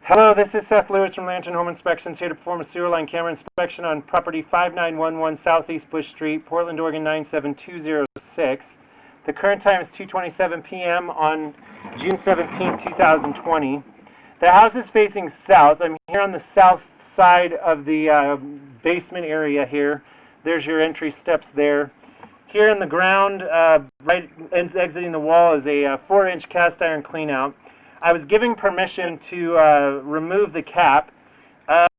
Hello, this is Seth Lewis from Lantern Home Inspections, here to perform a sewer line camera inspection on property 5911 Southeast Bush Street, Portland, Oregon 97206. The current time is 2:27 p.m. on June 17, 2020. The house is facing south. I'm here on the south side of the basement area here. There's your entry steps there. Here in the ground, right exiting the wall, is a 4-inch cast iron cleanout. I was giving permission to remove the cap.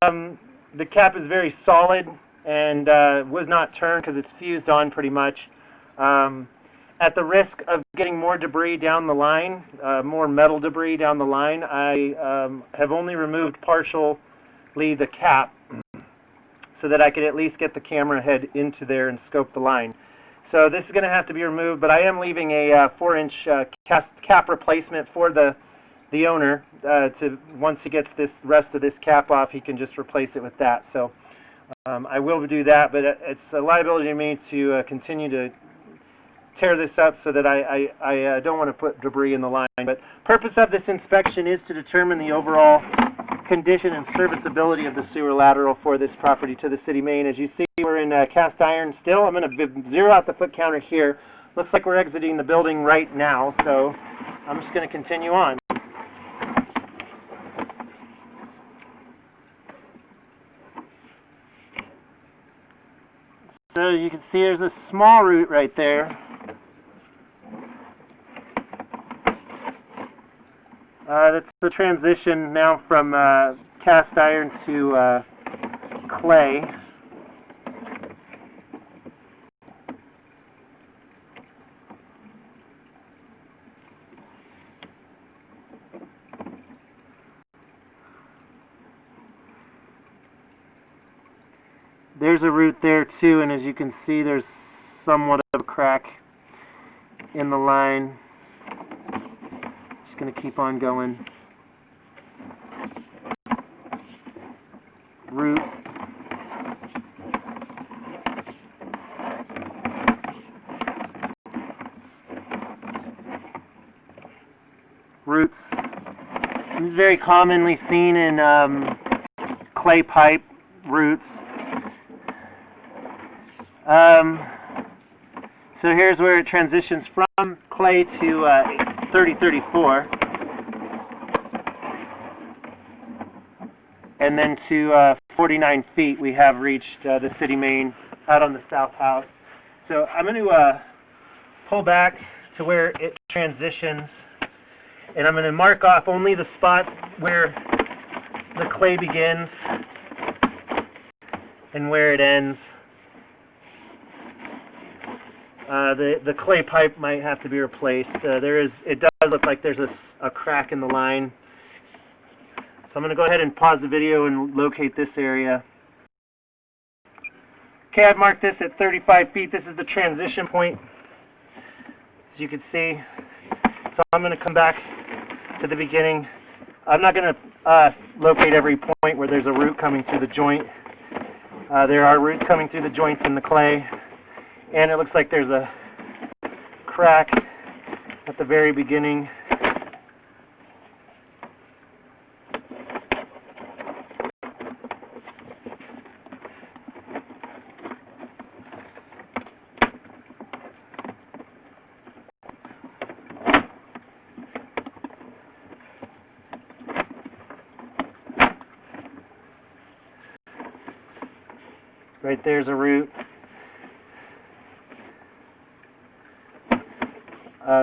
The cap is very solid and was not turned because it's fused on pretty much. At the risk of getting more debris down the line, more metal debris down the line, I have only removed partially the cap so that I could at least get the camera head into there and scope the line. So this is going to have to be removed, but I am leaving a 4-inch cap replacement for the owner. To once he gets this rest of this cap off, he can just replace it with that. So I will do that, but it's a liability to me to continue to tear this up so that I don't want to put debris in the line. But purpose of this inspection is to determine the overall condition and serviceability of the sewer lateral for this property to the city main. As you see, we're in cast iron still. I'm going to zero out the foot counter here. Looks like we're exiting the building right now, so I'm just going to continue on. So you can see there's a small root right there. That's the transition now from cast iron to clay. There's a root there too, and as you can see, there's somewhat of a crack in the line. Just going to keep on going. Root. Roots. This is very commonly seen in clay pipe roots. So here's where it transitions from clay to 3034, and then to 49 feet we have reached the city main out on the south house. So I'm going to pull back to where it transitions, and I'm going to mark off only the spot where the clay begins and where it ends. The clay pipe might have to be replaced. It does look like there's a crack in the line. So I'm going to go ahead and pause the video and locate this area. Okay, I've marked this at 35 feet. This is the transition point, as you can see. So I'm going to come back to the beginning. I'm not going to locate every point where there's a root coming through the joint. There are roots coming through the joints in the clay. And it looks like there's a crack at the very beginning. Right there's a root.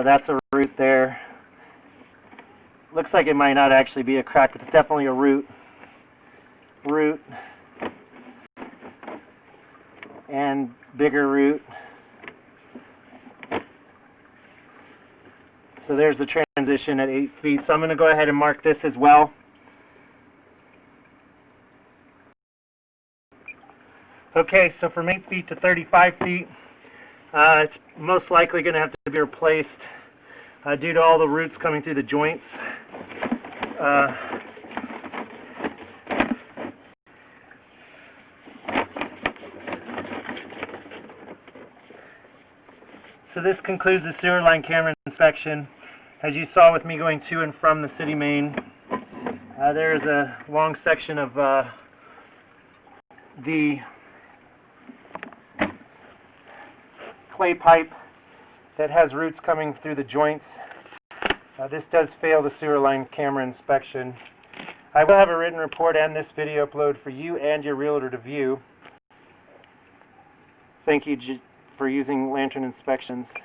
That's a root there. Looks like it might not actually be a crack, but it's definitely a root. And bigger root. So there's the transition at 8 feet. So I'm going to go ahead and mark this as well. Okay, so from 8 feet to 35 feet, it's most likely going to have to be replaced due to all the roots coming through the joints. So this concludes the sewer line camera inspection. As you saw with me going to and from the city main, There's a long section of the clay pipe that has roots coming through the joints. This does fail the sewer line camera inspection. I will have a written report and this video upload for you and your realtor to view. Thank you for using Lantern Inspections.